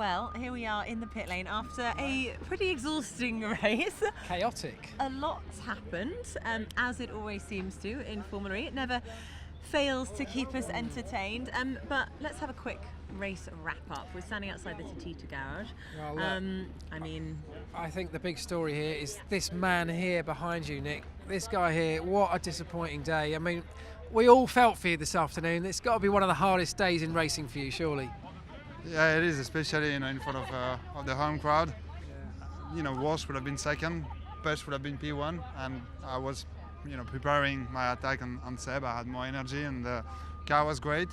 Well, here we are in the pit lane after a pretty exhausting race. Chaotic. A lot's happened, as it always seems to in Formula E. It never fails to keep us entertained. But let's have a quick race wrap-up. We're standing outside the Tita garage. Well, I think the big story here is this man here behind you, Nick. This guy here, what a disappointing day. I mean, we all felt for you this afternoon. It's got to be one of the hardest days in racing for you, surely. Yeah, it is, especially in front of the home crowd. Yeah. Worst would have been second, best would have been P1, and I was, preparing my attack on Seb. I had more energy, and the car was great.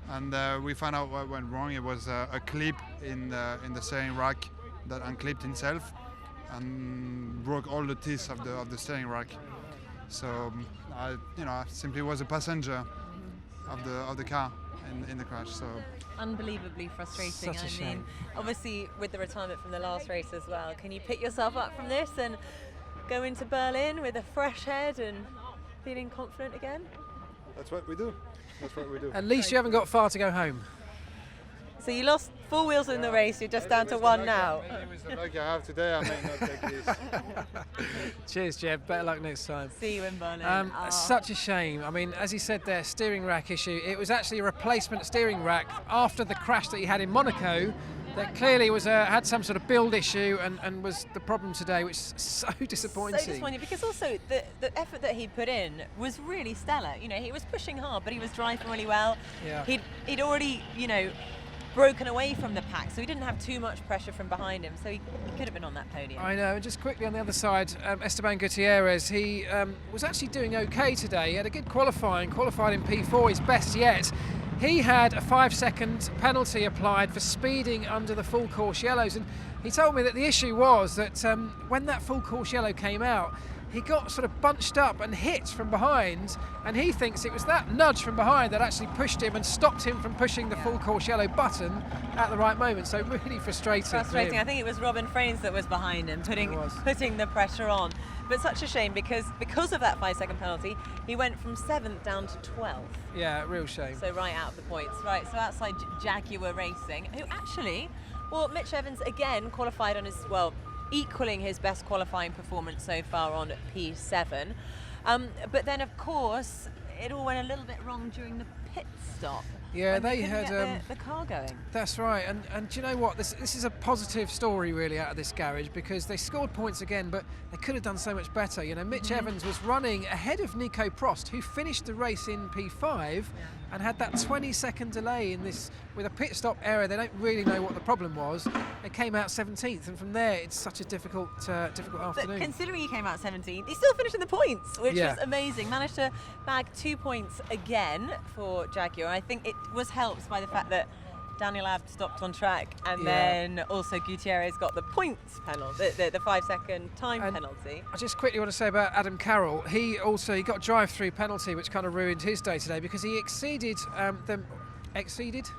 And we found out what went wrong. It was a clip in the steering rack that unclipped itself and broke all the teeth of the steering rack. So I simply was a passenger of the car in the crash. So. Unbelievably frustrating. Such a shame. Obviously with the retirement from the last race as well, can you pick yourself up from this and go into Berlin with a fresh head and feeling confident again? That's what we do. At least you haven't got far to go home. So you lost 4 wheels in the race, you're just down to 1 now. Maybe with the luck I have today, I may not take this. Cheers, Jeb. Better luck next time. See you in Berlin. Such a shame. I mean, as he said there, steering rack issue. It was actually a replacement steering rack after the crash that he had in Monaco that clearly was had some sort of build issue and was the problem today, which is so disappointing. So disappointing, because also the effort that he put in was really stellar. He was pushing hard, but he was driving really well. Yeah. He'd already, broken away from the pack, so he didn't have too much pressure from behind him, so he could have been on that podium. I know. And just quickly on the other side, Esteban Gutierrez, he was actually doing okay today. He had a good qualified in P4, his best yet. He had a 5-second penalty applied for speeding under the full course yellows, and he told me that the issue was that when that full course yellow came out, he got sort of bunched up and hit from behind, and he thinks it was that nudge from behind that actually pushed him and stopped him from pushing the full course yellow button at the right moment. So really frustrating. I think it was Robin Frains that was behind him, putting the pressure on. But such a shame, because of that 5-second penalty, he went from 7th down to 12th. Yeah, real shame. So right out of the points. Right, so outside Jaguar Racing, who actually, Mitch Evans again qualified on equaling his best qualifying performance so far on P7. But then, of course, it all went a little bit wrong during the pit stop. Yeah, they had the car going. That's right, and do you know what? This is a positive story really out of this garage, because they scored points again, but they could have done so much better. Mitch Evans was running ahead of Nico Prost, who finished the race in P5 and had that 20-second delay in this with a pit stop error. They don't really know what the problem was. They came out 17th, and from there it's such a difficult afternoon. But considering he came out 17th, he still finished in the points, which was amazing. Managed to bag 2 points again for Jaguar. I think it was helped by the fact that Daniel Abt stopped on track, and then also Gutierrez got the points penalty, the 5-second time penalty. I just quickly want to say about Adam Carroll. He got a drive-through penalty, which kind of ruined his day today, because he exceeded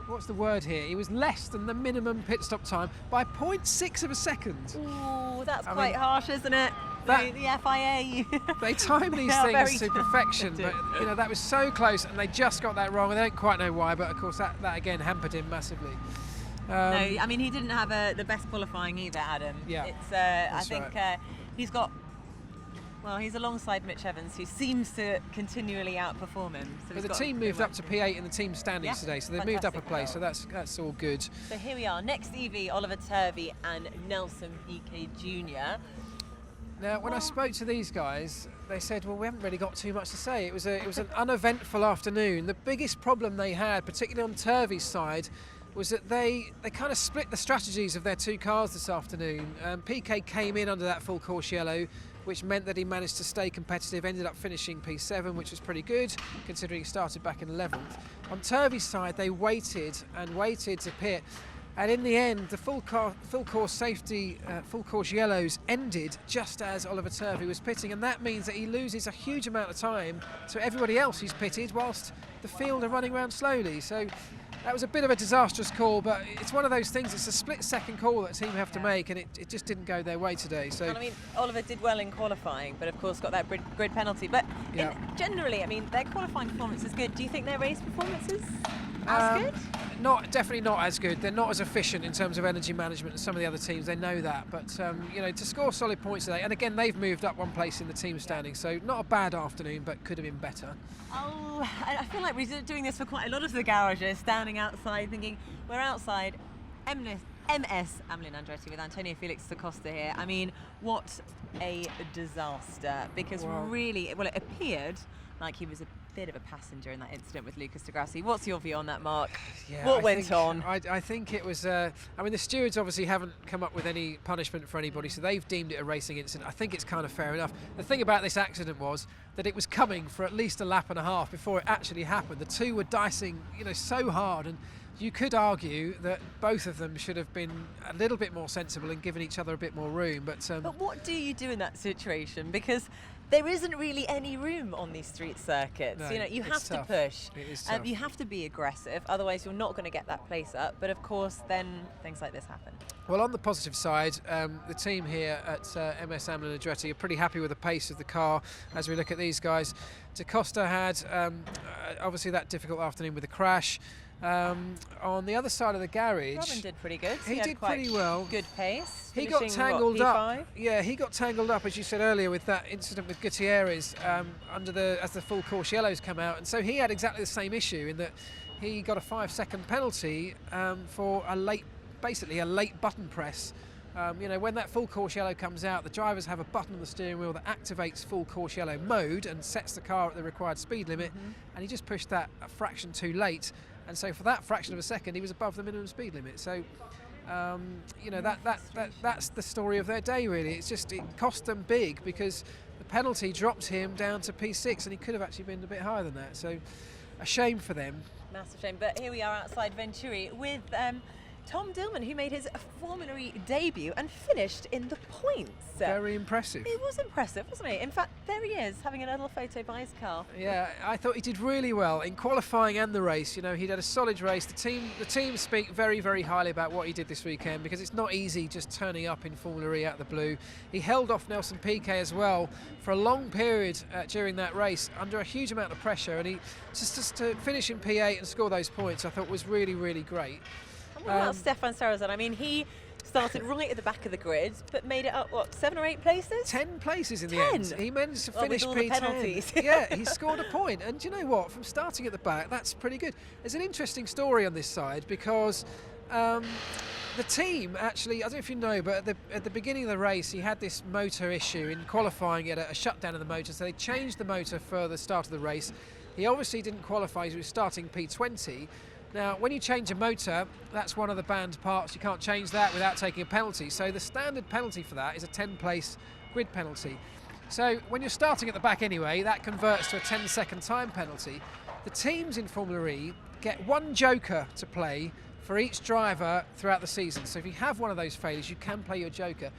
what's the word here? He was less than the minimum pit stop time by 0.6 of a second. Ooh, that's quite harsh, isn't it? The FIA. They time these things to perfection, but that was so close, and they just got that wrong, and they don't quite know why. But of course, that again hampered him massively. No, I mean, he didn't have the best qualifying either, Adam. Yeah, it's I think he's got. Well, he's alongside Mitch Evans, who seems to continually outperform him. So but the team moved up to P8 in the team standings today, so they've moved up a place, so that's all good. So here we are, NEXTEV, Oliver Turvey and Nelson Piquet Jr. Now, when I spoke to these guys, they said, well, we haven't really got too much to say. It was an uneventful afternoon. The biggest problem they had, particularly on Turvey's side, was that they kind of split the strategies of their 2 cars this afternoon. Piquet came in under that full course yellow, which meant that he managed to stay competitive, ended up finishing P7, which was pretty good, considering he started back in 11th. On Turvey's side, they waited to pit. And in the end, the full course yellows ended just as Oliver Turvey was pitting, and that means that he loses a huge amount of time to everybody else who's pitted, whilst the field are running around slowly. So that was a bit of a disastrous call, but it's one of those things. It's a split-second call that a team have to make, and it just didn't go their way today. So and I mean, Oliver did well in qualifying, but of course got that grid penalty. But generally, I mean, their qualifying performance is good. Do you think their race performance is as good? Definitely not as good. They're not as efficient in terms of energy management as some of the other teams. They know that. But you know, to score solid points today, and again they've moved up one place in the team standing, so not a bad afternoon, but could have been better. Oh, I feel like we're doing this for quite a lot of the garages, standing outside thinking we're outside MS Amelin Andretti with Antonio Felix da Costa here. I mean, what a disaster, because really, it appeared like he was a bit of a passenger in that incident with Lucas di Grassi. What's your view on that, Marc? Yeah, what went on? I think it was, I mean, the stewards obviously haven't come up with any punishment for anybody, so they've deemed it a racing incident. I think it's kind of fair enough. The thing about this accident was that it was coming for at least a lap and a half before it actually happened. The two were dicing, you know, so hard, and you could argue that both of them should have been a little bit more sensible and given each other a bit more room. But what do you do in that situation? Because there isn't really any room on these street circuits. No, you know, you have to push. It is tough. You have to be aggressive, otherwise you're not going to get that place up. But of course, then things like this happen. Well, on the positive side, the team here at MS Amelin Andretti are pretty happy with the pace of the car as we look at these guys. Da Costa had obviously that difficult afternoon with the crash. On the other side of the garage, Robin did pretty good. He did pretty well. Good pace. He got tangled P5? up. Yeah, he got tangled up, as you said earlier, with that incident with Gutierrez as the full course yellows come out, and so he had exactly the same issue in that he got a 5-second penalty for basically a late button press. You know, when that full course yellow comes out, the drivers have a button on the steering wheel that activates full course yellow mode and sets the car at the required speed limit, and he just pushed that a fraction too late. And so for that fraction of a second, he was above the minimum speed limit. So, you know, that's the story of their day, really. It's just, it cost them big because the penalty dropped him down to P6, and he could have actually been a bit higher than that. So, a shame for them. Massive shame. But here we are outside Venturi with Tom Dillman, who made his Formula E debut and finished in the points. Very impressive. It was impressive, wasn't it? In fact, there he is, having a little photo by his car. Yeah, I thought he did really well in qualifying and the race. You know, he had a solid race. The team speak very, very highly about what he did this weekend, because it's not easy just turning up in Formula E out of the blue. He held off Nelson Piquet as well for a long period during that race under a huge amount of pressure, and he just to finish in P8 and score those points, I thought was really, really great. And what about Stefan Sarrazin? I mean, he started right at the back of the grid, but made it up, what, 7 or 8 places? 10 places in the end. He managed to finish with all the P10. penalties. Yeah, he scored a point. And do you know what? From starting at the back, that's pretty good. There's an interesting story on this side, because the team actually, I don't know if you know, but at the beginning of the race, he had this motor issue in qualifying. He had a shutdown of the motor, so they changed the motor for the start of the race. He obviously didn't qualify, he was starting P20. Now, when you change a motor, that's one of the banned parts. You can't change that without taking a penalty. So the standard penalty for that is a 10-place grid penalty. So when you're starting at the back anyway, that converts to a 10-second time penalty. The teams in Formula E get one joker to play for each driver throughout the season. So if you have one of those failures, you can play your joker.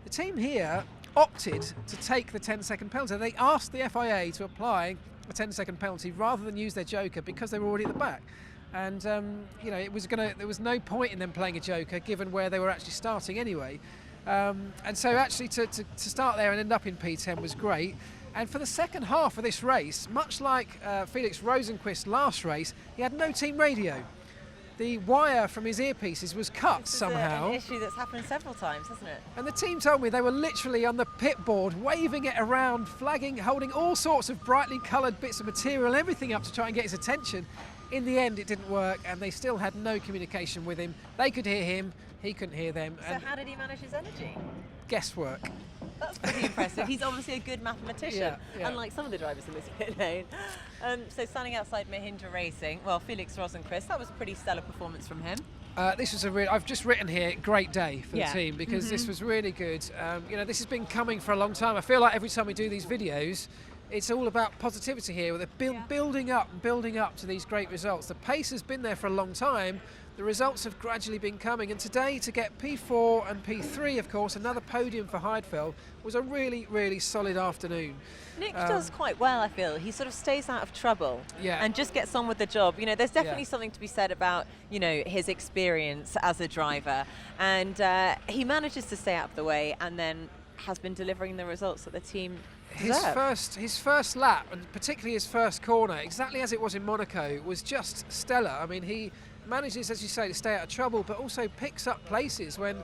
The team here opted to take the 10-second penalty. They asked the FIA to apply a 10-second penalty rather than use their joker because they were already at the back. And you know, there was no point in them playing a joker given where they were actually starting anyway. And so actually to start there and end up in P10 was great. And for the second half of this race, much like Felix Rosenqvist's last race, he had no team radio. The wire from his earpieces was cut somehow. An issue that's happened several times, hasn't it? And the team told me they were literally on the pit board, waving it around, flagging, holding all sorts of brightly coloured bits of material, everything up to try and get his attention. In the end, it didn't work, and they still had no communication with him. They could hear him, he couldn't hear them. So how did he manage his energy? Guesswork. That's pretty impressive. He's obviously a good mathematician, unlike some of the drivers in this pit lane. So standing outside Mahindra Racing, well, Felix Rosenqvist, that was a pretty stellar performance from him. This was I've just written here, great day for the team, because this was really good. You know, this has been coming for a long time. I feel like every time we do these videos, it's all about positivity here. They're building up to these great results. The pace has been there for a long time. The results have gradually been coming, and today to get P4 and P3, of course, another podium for Heidfeld, was a really, really solid afternoon. Nick does quite well, I feel. He sort of stays out of trouble and just gets on with the job. You know, there's definitely something to be said about, you know, his experience as a driver, and he manages to stay out of the way and then has been delivering the results that the team deserve. His first lap, and particularly his first corner, exactly as it was in Monaco, was just stellar. I mean, he manages, as you say, to stay out of trouble, but also picks up places when,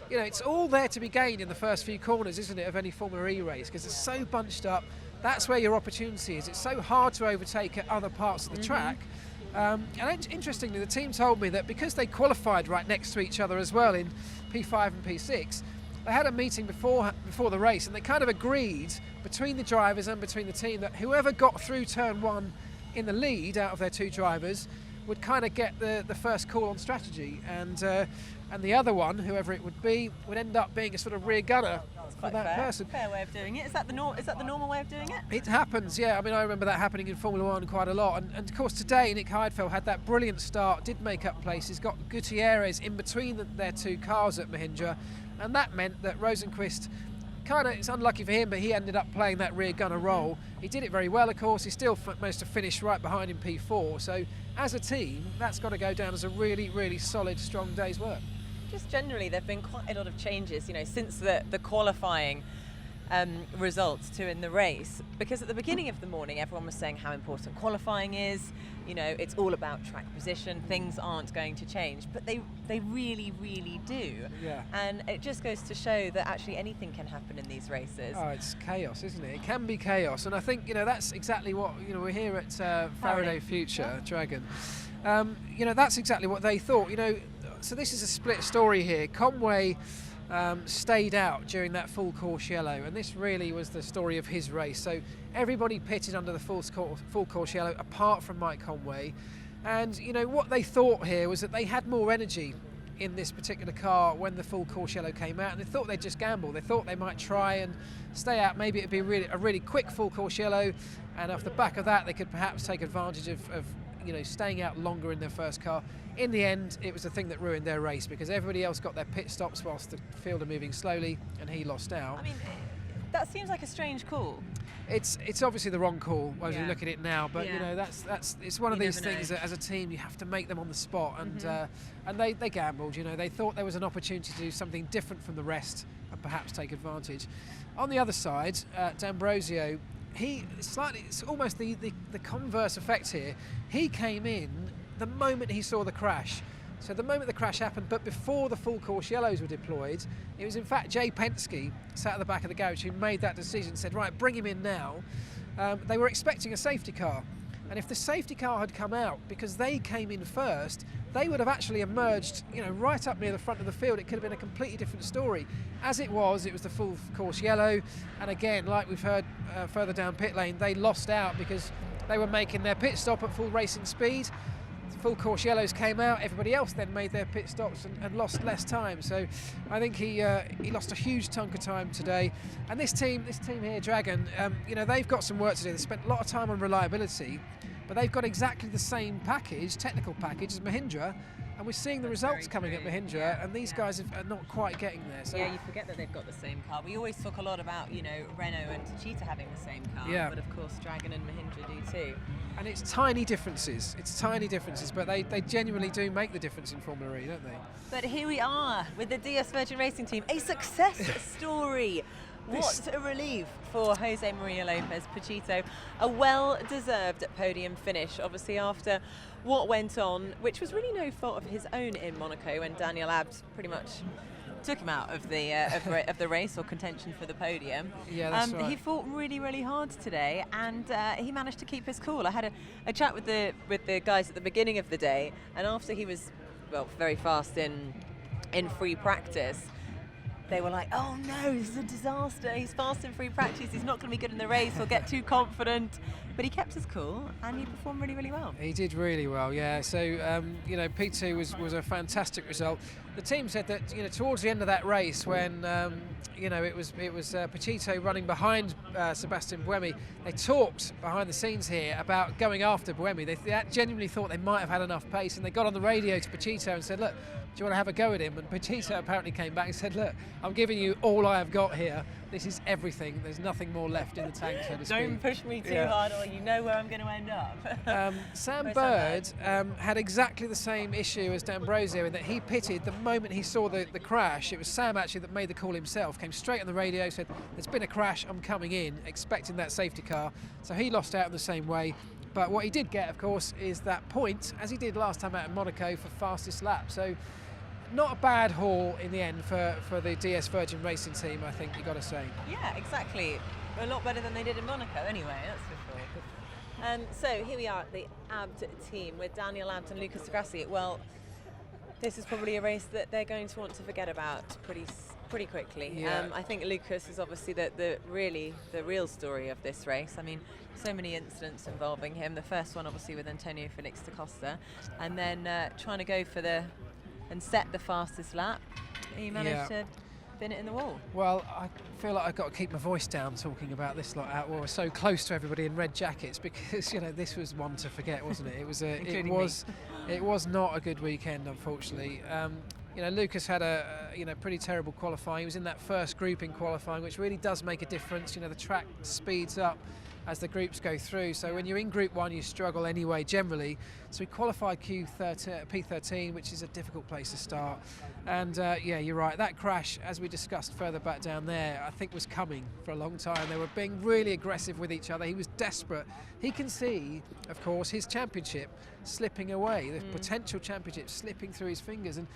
it's all there to be gained in the first few corners, isn't it, of any Formula E race, because it's so bunched up. That's where your opportunity is. It's so hard to overtake at other parts of the track. And interestingly, the team told me that because they qualified right next to each other as well in P5 and P6, they had a meeting before the race, and they kind of agreed between the drivers and between the team that whoever got through turn 1 in the lead out of their 2 drivers would kind of get the first call on strategy, and the other one, whoever it would be, would end up being a sort of rear gunner for that person. Fair way of doing it. Is that the normal way of doing it? It happens, yeah. I mean, I remember that happening in Formula 1 quite a lot, and of course today Nick Heidfeld had that brilliant start, did make up places, got Gutierrez in between their 2 cars at Mahindra, and that meant that Rosenqvist it's unlucky for him, but he ended up playing that rear gunner role. He did it very well, of course. He still managed to finish right behind in P4. So as a team, that's got to go down as a really, really solid, strong day's work. Just generally, there have been quite a lot of changes, since the qualifying results to in the race, because at the beginning of the morning everyone was saying how important qualifying is. It's all about track position, things aren't going to change, but they really, really do. Yeah. And it just goes to show that actually anything can happen in these races. Oh, it's chaos, isn't it? It can be chaos, and I think that's exactly what we're here at Faraday Future Dragon. That's exactly what they thought. So this is a split story here. Conway stayed out during that full course yellow, and this really was the story of his race. So everybody pitted under the full course yellow apart from Mike Conway, and what they thought here was that they had more energy in this particular car when the full course yellow came out, and they thought they'd just gamble. They thought they might try and stay out. Maybe it'd be a really quick full course yellow, and off the back of that they could perhaps take advantage of staying out longer in their first car. In the end, it was the thing that ruined their race, because everybody else got their pit stops whilst the field are moving slowly, and he lost out. I mean, that seems like a strange call. It's obviously the wrong call as we look at it now, but that's it's one of these things that as a team you have to make them on the spot, and they gambled. They thought there was an opportunity to do something different from the rest and perhaps take advantage. On the other side, D'Ambrosio, it's almost the converse effect here. He came in the moment he saw the crash. So the moment the crash happened, but before the full course yellows were deployed, it was in fact Jay Penske sat at the back of the garage who made that decision, said, right, bring him in now. They were expecting a safety car, and if the safety car had come out because they came in first, they would have actually emerged right up near the front of the field. It could have been a completely different story. As it was the full course yellow, and again, like we've heard further down pit lane, they lost out because they were making their pit stop at full racing speed. Full course yellows came out, everybody else then made their pit stops and lost less time. So I think he lost a huge chunk of time today. And this team here, Dragon, they've got some work to do. They spent a lot of time on reliability, but they've got exactly the same technical package as Mahindra, and we're seeing the results coming at Mahindra, and these guys are not quite getting there. So yeah, you forget that they've got the same car. We always talk a lot about Renault and Cheetah having the same car, but of course Dragon and Mahindra do too. And it's tiny differences. But they genuinely do make the difference in Formula E, don't they? But here we are with the DS Virgin Racing Team, a success story. What a relief for Jose Maria Lopez Pachito. A well-deserved podium finish, obviously, after what went on, which was really no fault of his own in Monaco, when Daniel Abt pretty much took him out of the race or contention for the podium. Yeah, that's right. He fought really, really hard today, and he managed to keep his cool. I had a chat with the guys at the beginning of the day, and after he was very fast in free practice, they were like, oh no, this is a disaster. He's fast in free practice. He's not going to be good in the race. He'll get too confident. But he kept his cool and he performed really, really well. He did really well, yeah. So, P2 was a fantastic result. The team said that, towards the end of that race when, it was Pachito running behind Sebastian Buemi, they talked behind the scenes here about going after Buemi. They genuinely thought they might have had enough pace, and they got on the radio to Pachito and said, look, do you want to have a go at him? And Pachito apparently came back and said, look, I'm giving you all I have got here. This is everything. There's nothing more left in the tank, so to speak. Don't push me too hard or you know where I'm going to end up. Sam Bird had exactly the same issue as D'Ambrosio in that he pitted the moment he saw the crash. It was Sam actually that made the call himself, came straight on the radio, said, there's been a crash, I'm coming in, expecting that safety car. So he lost out in the same way. But what he did get, of course, is that point, as he did last time out in Monaco, for fastest lap. So not a bad haul in the end for the DS Virgin Racing team, I think you've got to say. Yeah, exactly. A lot better than they did in Monaco anyway, that's for sure. So here we are at the Abt team with Daniel Abt and Lucas Grassi. Well, this is probably a race that they're going to want to forget about pretty quickly. Yeah. I think Lucas is obviously the real story of this race. I mean, so many incidents involving him. The first one obviously with Antonio Felix da Costa, and then trying to go for and set the fastest lap. He managed to bin it in the wall. Well, I feel like I've got to keep my voice down talking about this lot out. We're so close to everybody in red jackets because this was one to forget, wasn't it? It was it was not a good weekend, unfortunately. Lucas had a pretty terrible qualifying. He was in that first group in qualifying, which really does make a difference. The track speeds up as the groups go through. So when you're in Group 1, you struggle anyway, generally. So he qualified P13, which is a difficult place to start. And you're right. That crash, as we discussed further back down there, I think was coming for a long time. They were being really aggressive with each other. He was desperate. He can see, of course, his championship slipping away, the potential championship slipping through his fingers. And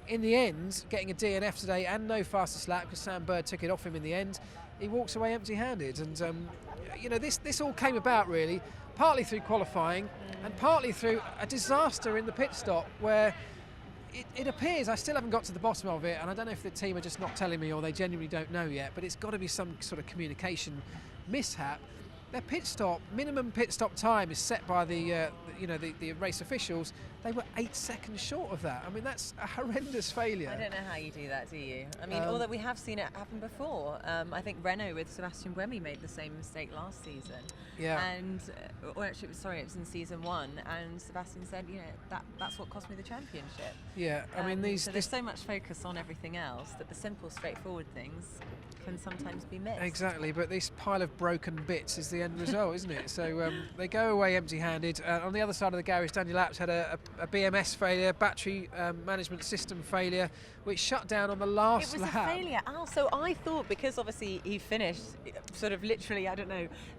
in the end, getting a DNF today and no fastest lap because Sam Bird took it off him in the end, he walks away empty-handed. And this all came about really partly through qualifying and partly through a disaster in the pit stop where it appears, I still haven't got to the bottom of it, and I don't know if the team are just not telling me or they genuinely don't know yet, but it's got to be some sort of communication mishap. Their minimum pit stop time is set by the race officials. They were 8 seconds short of that. I mean, that's a horrendous failure. I don't know how you do that, do you? I mean, although we have seen it happen before. I think Renault with Sebastian Buemi made the same mistake last season. Yeah. And, it was in season 1, and Sebastian said, that's what cost me the championship. Yeah, I mean, there's so much focus on everything else that the simple, straightforward things can sometimes be missed. Exactly, but this pile of broken bits is the end result, isn't it? So they go away empty-handed. On the other side of the garage, Daniel Abt had a BMS failure, battery management system failure, which shut down on the last lap. It was a failure. So I thought, because obviously he finished sort of literally,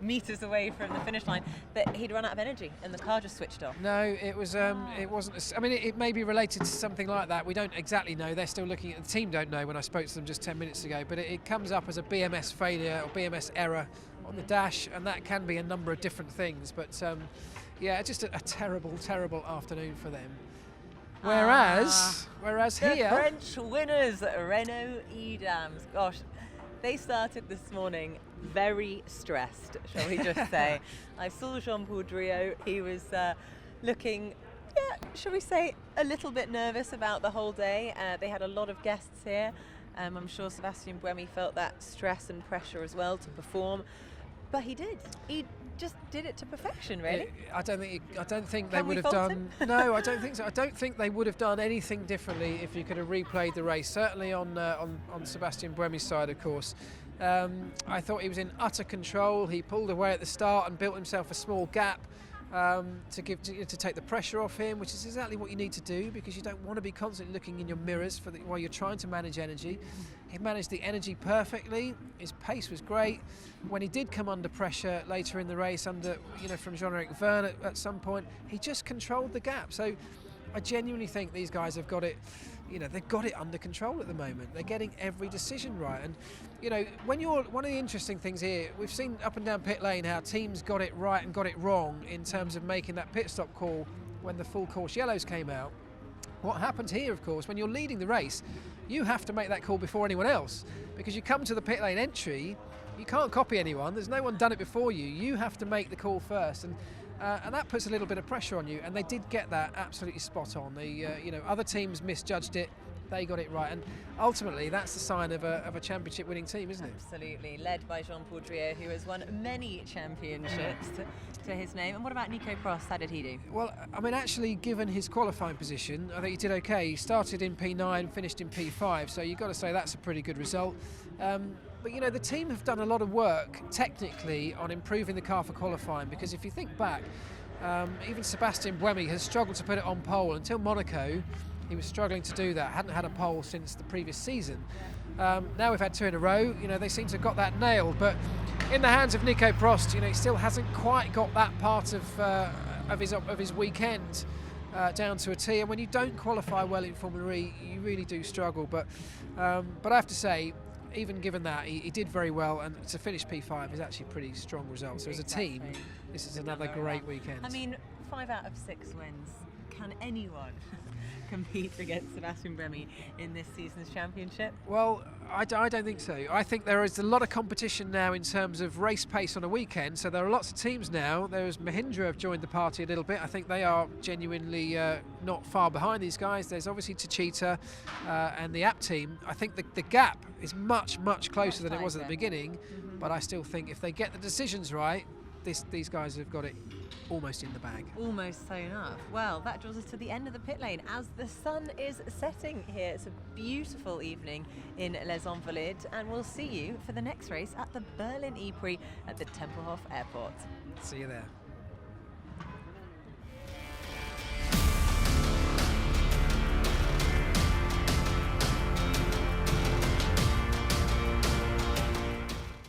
meters away from the finish line, that he'd run out of energy and the car just switched off. No, it was. It wasn't. I mean, it may be related to something like that. We don't exactly know. They're still looking at. The team don't know when I spoke to them just 10 minutes ago. But it comes up as a BMS failure or BMS error on the dash, and that can be a number of different things. But just a terrible, terrible afternoon for them. Whereas the here, French winners, Renault e.dams. Gosh, they started this morning very stressed, shall we just say. I saw Jean-Paul Driot. He was looking, shall we say, a little bit nervous about the whole day. They had a lot of guests here. I'm sure Sebastian Buemi felt that stress and pressure as well to perform, but he did. He just did it to perfection, really. I don't think they Can would we have fault done. No, I don't think so. I don't think they would have done anything differently if you could have replayed the race. Certainly on Sebastian Buemi's side, of course. I thought he was in utter control. He pulled away at the start and built himself a small gap to take the pressure off him, which is exactly what you need to do, because you don't want to be constantly looking in your mirrors while you're trying to manage energy. He managed the energy perfectly. His pace was great. When he did come under pressure later in the race, from Jean-Eric Verne at some point, he just controlled the gap. So I genuinely think these guys have got it. They've got it under control at the moment. They're getting every decision right. And one of the interesting things here, we've seen up and down pit lane how teams got it right and got it wrong in terms of making that pit stop call when the full course yellows came out. What happens here, of course, when you're leading the race, you have to make that call before anyone else, because you come to the pit lane entry, you can't copy anyone. There's no one done it before you. You have to make the call first. And that puts a little bit of pressure on you, and they did get that absolutely spot on. Other teams misjudged it, they got it right, and ultimately that's the sign of a championship-winning team, isn't it? Absolutely, led by Jean-Paul Driot, who has won many championships to his name. And what about Nico Prost? How did he do? Well, I mean, actually, given his qualifying position, I think he did okay. He started in P9, finished in P5, so you've got to say that's a pretty good result. But the team have done a lot of work technically on improving the car for qualifying, because if you think back, even Sebastian Buemi has struggled to put it on pole until Monaco. He was struggling to do that, hadn't had a pole since the previous season. Now we've had 2 in a row. You know, they seem to have got that nailed, but in the hands of Nico Prost, you know, he still hasn't quite got that part of his weekend down to a T. And when you don't qualify well in Formula E, you really do struggle. But I have to say, even given that, he did very well, and to finish P5 is actually a pretty strong result. So as a team, this is another great weekend. I mean, 5 out of 6 wins. Can anyone compete against Sebastian Buemi in this season's championship? Well, I don't think so. I think there is a lot of competition now in terms of race pace on a weekend, so there are lots of teams now. There's Mahindra have joined the party a little bit. I think they are genuinely not far behind these guys. There's obviously Techeetah and the app team. I think the gap is much closer than it was at the beginning, but I still think if they get the decisions right, these guys have got it almost in the bag. Almost sewn up. Well, that draws us to the end of the pit lane as the sun is setting here. It's a beautiful evening in Les Invalides, and we'll see you for the next race at the Berlin ePrix at the Tempelhof Airport. See you there.